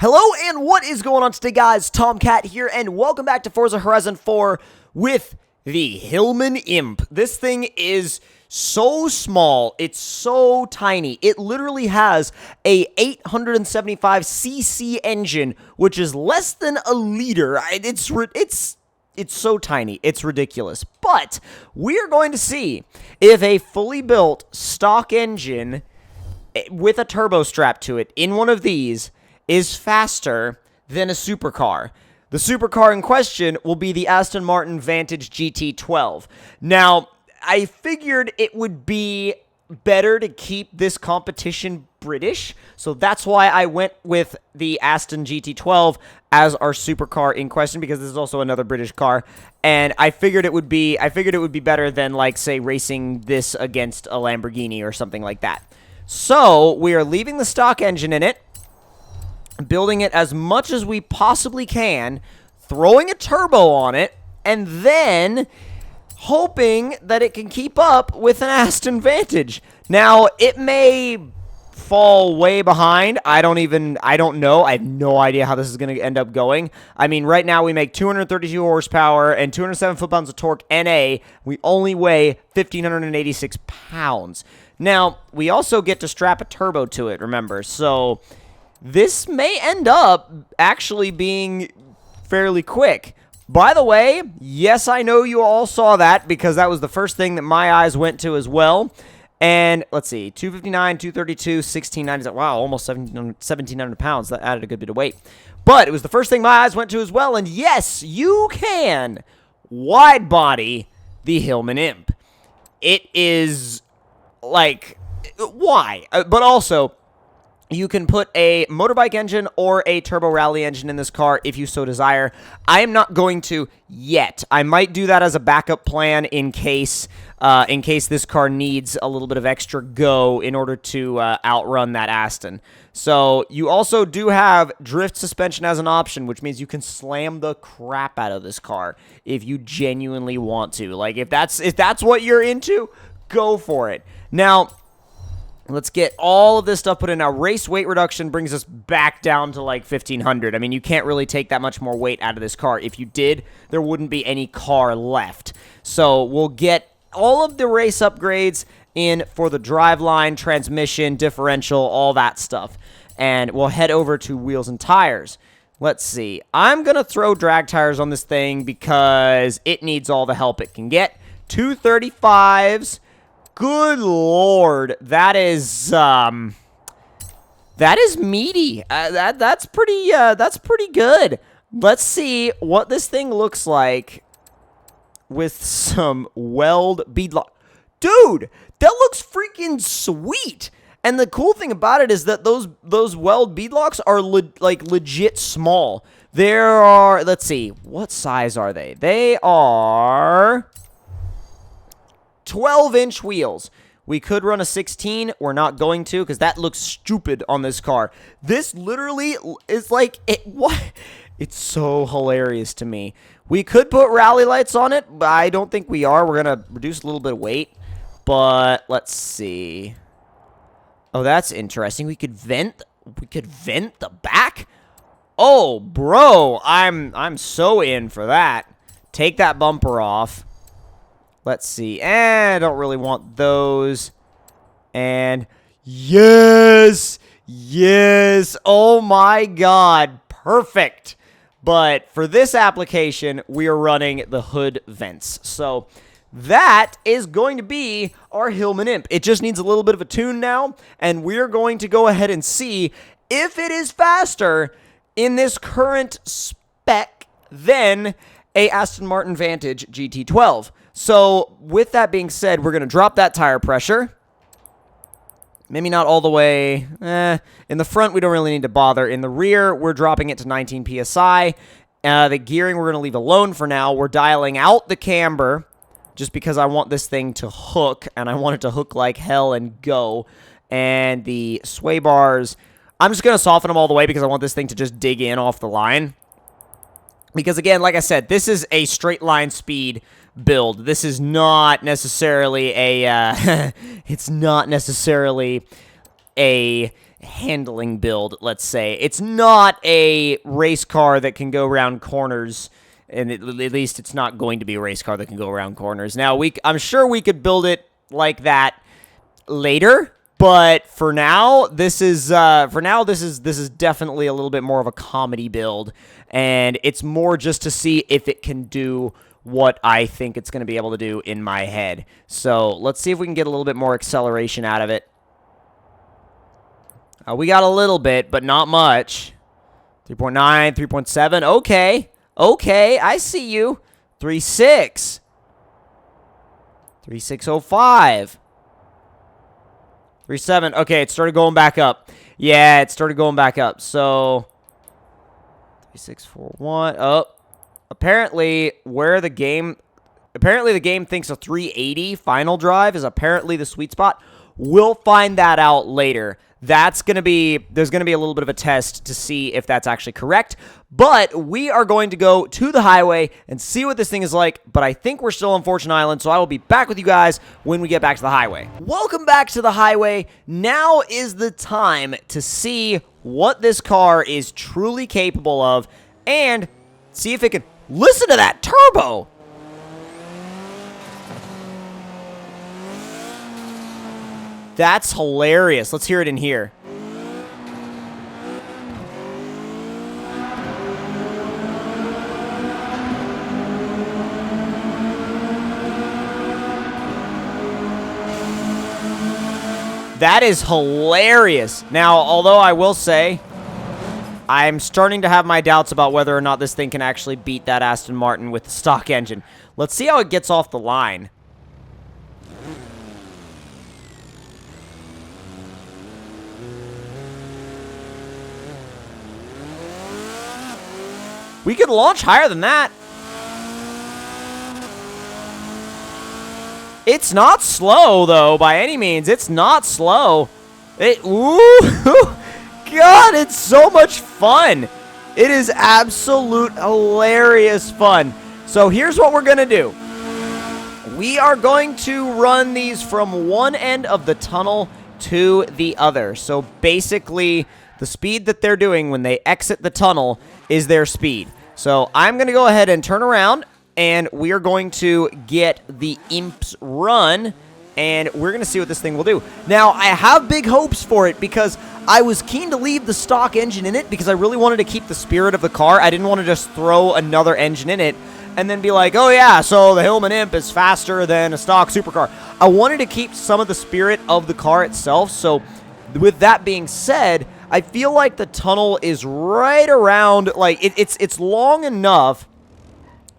Hello and what is going on today, guys? Tomcat here and welcome back to Forza Horizon 4 with the Hillman Imp. This thing is so small, it's so tiny. It literally has a 875cc engine, which is less than a liter. It's so tiny, it's ridiculous. But we're going to see if a fully built stock engine with a turbo strap to it in one of these is faster than a supercar. The supercar in question will be the Aston Martin Vantage GT12. Now, I figured it would be better to keep this competition British, so that's why I went with the Aston GT12 as our supercar in question, because this is also another British car, and I figured it would be better than, like, say, racing this against a Lamborghini or something like that. So, we are leaving the stock engine in it, building it as much as we possibly can, throwing a turbo on it, and then hoping that it can keep up with an Aston Vantage. Now, it may fall way behind. I don't know. I have no idea how this is going to end up going. I mean, right now we make 232 horsepower and 207 foot-pounds of torque NA. We only weigh 1,586 pounds. Now, we also get to strap a turbo to it, remember, so this may end up actually being fairly quick. By the way, yes, I know you all saw that because that was the first thing that my eyes went to as well. And let's see, 259, 232, 1690. Wow, almost 1,700 pounds. That added a good bit of weight. But it was the first thing my eyes went to as well. And yes, you can wide body the Hillman Imp. It is like, why? But also, you can put a motorbike engine or a turbo rally engine in this car if you so desire. I am not going to yet. I might do that as a backup plan in case this car needs a little bit of extra go in order to outrun that Aston. So you also do have drift suspension as an option, which means you can slam the crap out of this car if you genuinely want to. Like if that's what you're into, go for it. Now, let's get all of this stuff put in. Now, race weight reduction brings us back down to like 1,500. I mean, you can't really take that much more weight out of this car. If you did, there wouldn't be any car left. So we'll get all of the race upgrades in for the driveline, transmission, differential, all that stuff. And we'll head over to wheels and tires. Let's see. I'm going to throw drag tires on this thing because it needs all the help it can get. 235s. Good Lord, that is meaty. That's pretty good. Let's see what this thing looks like with some weld beadlock. Dude, that looks freaking sweet. And the cool thing about it is that those weld beadlocks are legit small. There are, let's see, what size are they? They are 12-inch wheels. We could run a 16. We're not going to because that looks stupid on this car. This literally is like, it's so hilarious to me. We could put rally lights on it, but I don't think we are. We're going to reduce a little bit of weight. But let's see. Oh, that's interesting. We could vent the back? Oh, bro, I'm so in for that. Take that bumper off. Let's see. I don't really want those. And yes! Yes! Oh my god. Perfect. But for this application, we are running the hood vents. So that is going to be our Hillman Imp. It just needs a little bit of a tune now. And we're going to go ahead and see if it is faster in this current spec than a Aston Martin Vantage GT12. So, with that being said, we're going to drop that tire pressure. Maybe not all the way. In the front, we don't really need to bother. In the rear, we're dropping it to 19 PSI. The gearing, we're going to leave alone for now. We're dialing out the camber just because I want this thing to hook, and I want it to hook like hell and go. And the sway bars, I'm just going to soften them all the way because I want this thing to just dig in off the line. Because, again, like I said, this is a straight line speed build. This is not necessarily a, it's not necessarily a handling build, let's say. It's not a race car that can go around corners, and at least it's not going to be a race car that can go around corners. Now, I'm sure we could build it like that later, but for now, this is definitely a little bit more of a comedy build, and it's more just to see if it can do what I think it's going to be able to do in my head. So let's see if we can get a little bit more acceleration out of it. We got a little bit, but not much. 3.9, 3.7. Okay. Okay, I see you. 3.6. 3.605. 3.7. Okay, it started going back up. Yeah, it started going back up. So 3.641. Oh. Apparently the game thinks a 380 final drive is apparently the sweet spot. We'll find that out later. There's going to be a little bit of a test to see if that's actually correct. But we are going to go to the highway and see what this thing is like. But I think we're still on Fortune Island, so I will be back with you guys when we get back to the highway. Welcome back to the highway. Now is the time to see what this car is truly capable of and see if it can... Listen to that turbo! That's hilarious. Let's hear it in here. That is hilarious. Now, although I will say, I'm starting to have my doubts about whether or not this thing can actually beat that Aston Martin with the stock engine. Let's see how it gets off the line. We could launch higher than that. It's not slow, though, by any means. It's not slow. Ooh, God, it's so much fun. It is absolute hilarious fun. So here's what we're going to do. We are going to run these from one end of the tunnel to the other. So basically, the speed that they're doing when they exit the tunnel is their speed. So I'm going to go ahead and turn around, and we are going to get the Imp's run, and we're going to see what this thing will do. Now, I have big hopes for it because I was keen to leave the stock engine in it because I really wanted to keep the spirit of the car. I didn't want to just throw another engine in it and then be like, oh yeah, so the Hillman Imp is faster than a stock supercar. I wanted to keep some of the spirit of the car itself, so with that being said, I feel like the tunnel is right around, like, it's long enough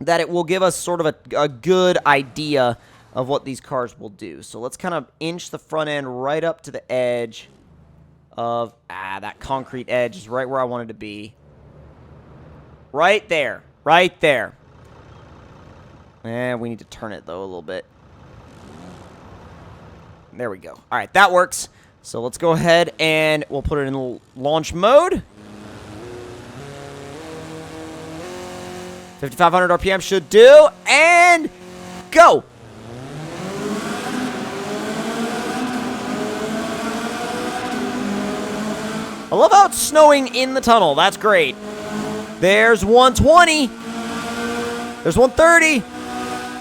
that it will give us sort of a good idea of what these cars will do. So let's kind of inch the front end right up to the edge of, that concrete edge is right where I wanted to be. Right there. Right there. And we need to turn it, though, a little bit. There we go. All right, that works. So let's go ahead and we'll put it in launch mode. 5,500 RPM should do. And go. I love how it's snowing in the tunnel. That's great. There's 120. There's 130.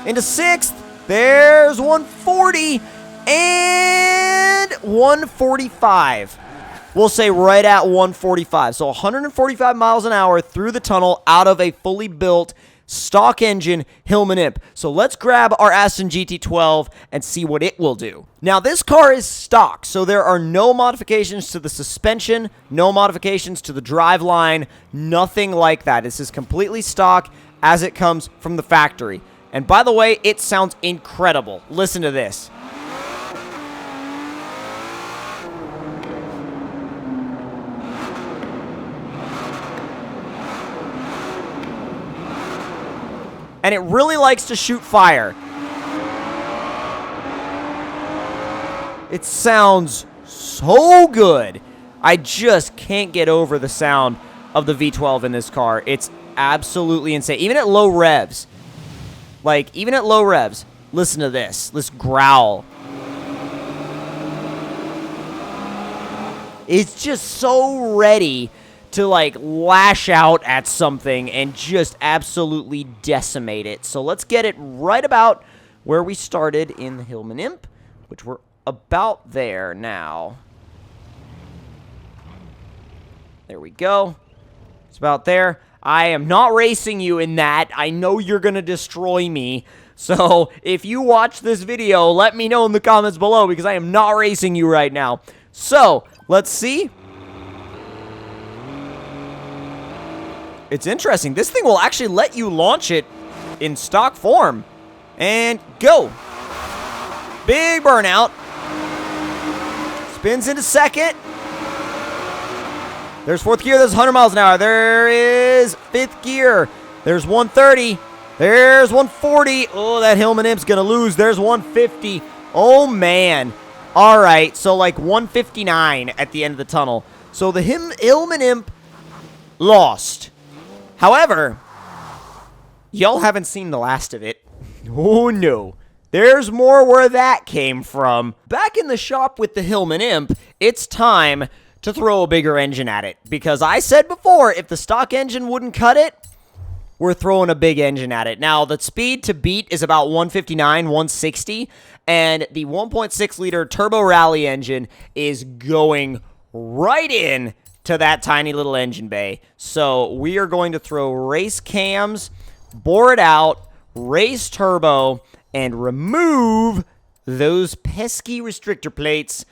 Into 6th. There's 140. And 145. We'll say right at 145. So 145 miles an hour through the tunnel out of a fully built stock engine Hillman Imp. So let's grab our Aston GT12 and see what it will do. Now this car is stock, so there are no modifications to the suspension, no modifications to the driveline, nothing like that. This is completely stock as it comes from the factory. And by the way, it sounds incredible. Listen to this. And it really likes to shoot fire. It sounds so good. I just can't get over the sound of the V12 in this car. It's absolutely insane. Even at low revs. Like, even at low revs. Listen to this. This growl. is just so ready to, like, lash out at something and just absolutely decimate it. So let's get it right about where we started in the Hillman Imp, which we're about there now. There we go. It's about there. I am not racing you in that. I know you're going to destroy me. So if you watch this video, let me know in the comments below because I am not racing you right now. So let's see. It's interesting. This thing will actually let you launch it in stock form. And go. Big burnout. Spins into second. There's fourth gear. There's 100 miles an hour. There is fifth gear. There's 130. There's 140. Oh, that Hillman Imp's going to lose. There's 150. Oh, man. All right. So, like, 159 at the end of the tunnel. So, the Hillman Imp lost. However, y'all haven't seen the last of it. Oh, no. There's more where that came from. Back in the shop with the Hillman Imp, it's time to throw a bigger engine at it. Because I said before, if the stock engine wouldn't cut it, we're throwing a big engine at it. Now, the speed to beat is about 159, 160, and the 1.6 liter turbo rally engine is going right in to that tiny little engine bay. So we are going to throw race cams, bore it out, race turbo, and remove those pesky restrictor plates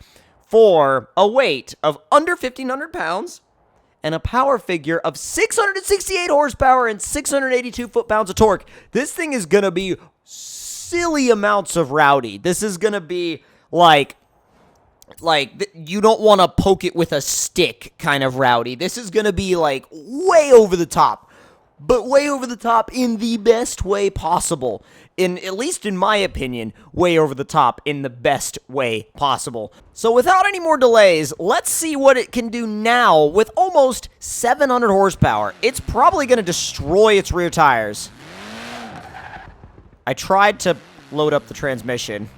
for a weight of under 1,500 pounds and a power figure of 668 horsepower and 682 foot-pounds of torque. This thing is going to be silly amounts of rowdy. This is going to be like you don't want to poke it with a stick kind of rowdy. This is going to be like way over the top, but way over the top in the best way possible. At least in my opinion, way over the top in the best way possible. So without any more delays, let's see what it can do now with almost 700 horsepower. It's probably going to destroy its rear tires. I tried to load up the transmission.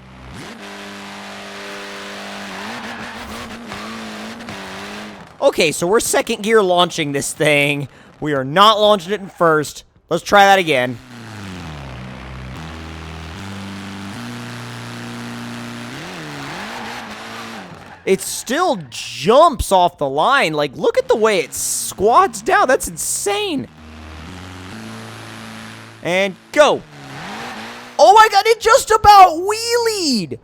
Okay, so we're second gear launching this thing. We are not launching it in first. Let's try that again. It still jumps off the line. Like, look at the way it squats down. That's insane. And go. Oh my god, it just about wheelied.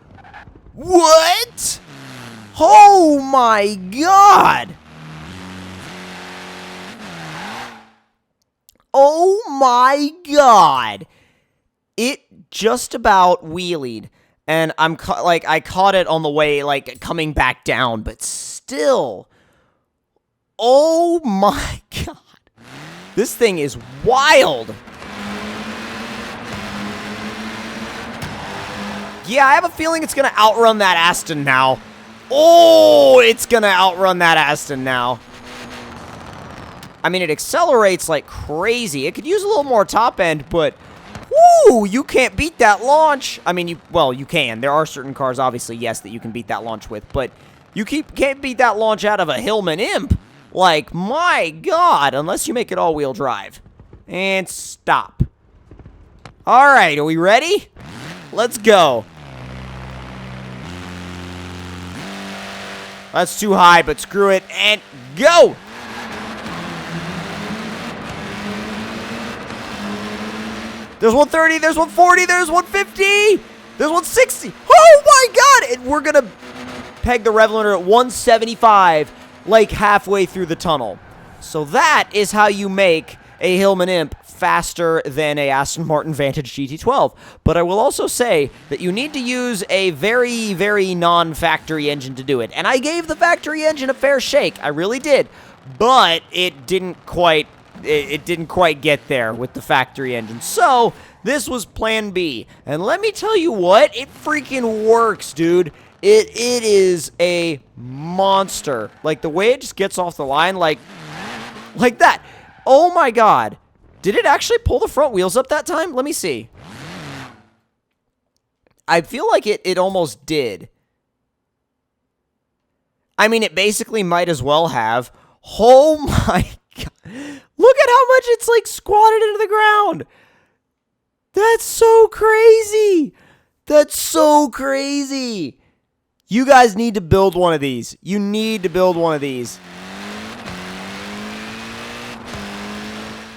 What? Oh my god. Oh my god. It just about wheelied. And I caught it on the way, like, coming back down, but still. Oh my god. This thing is wild. Yeah, I have a feeling it's going to outrun that Aston now. Oh, it's going to outrun that Aston now. I mean, it accelerates like crazy. It could use a little more top end, but woo, you can't beat that launch. I mean, you can. There are certain cars, obviously, yes, that you can beat that launch with, but you can't beat that launch out of a Hillman Imp. Like, my god, unless you make it all-wheel drive. And stop. All right, are we ready? Let's go. That's too high, but screw it, and go! There's 130, there's 140, there's 150, there's 160. Oh my god! And we're gonna peg the rev limiter at 175, like halfway through the tunnel. So that is how you make a Hillman Imp faster than a Aston Martin Vantage GT12. But I will also say that you need to use a very, very non-factory engine to do it. And I gave the factory engine a fair shake. I really did. But it didn't quite get there with the factory engine. So this was plan B. And let me tell you what, it freaking works, dude. It is a monster. Like, the way it just gets off the line, like that. Oh my god. Did it actually pull the front wheels up that time? Let me see. I feel like it almost did. I mean, it basically might as well have. Oh my god. Look at how much it's like squatted into the ground. That's so crazy. That's so crazy. You guys need to build one of these. You need to build one of these.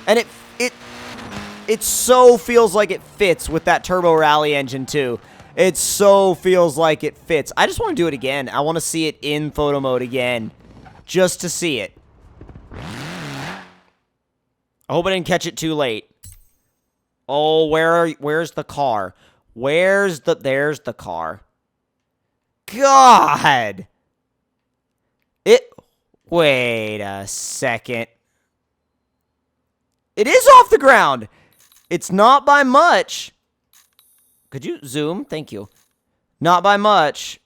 And it so feels like it fits with that Turbo Rally engine too. It so feels like it fits. I just want to do it again. I want to see it in photo mode again. Just to see it. I hope I didn't catch it too late. Oh, where's the car? There's the car. God! Wait a second. It is off the ground! It's not by much. Could you zoom? Thank you. Not by much.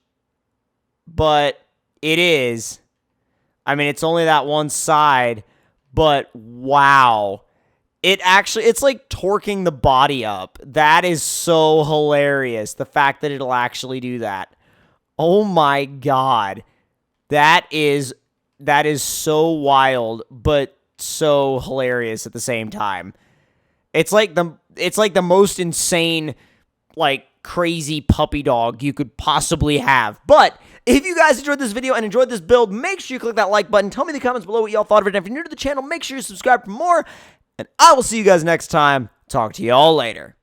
But it is. I mean, it's only that one side. But wow. It's like torquing the body up. That is so hilarious. The fact that it'll actually do that. Oh my god. That is so wild, but so hilarious at the same time. It's like the most insane, like, crazy puppy dog you could possibly have. But if you guys enjoyed this video and enjoyed this build, make sure you click that like button. Tell me in the comments below what y'all thought of it. And if you're new to the channel, make sure you subscribe for more. And I will see you guys next time. Talk to y'all later.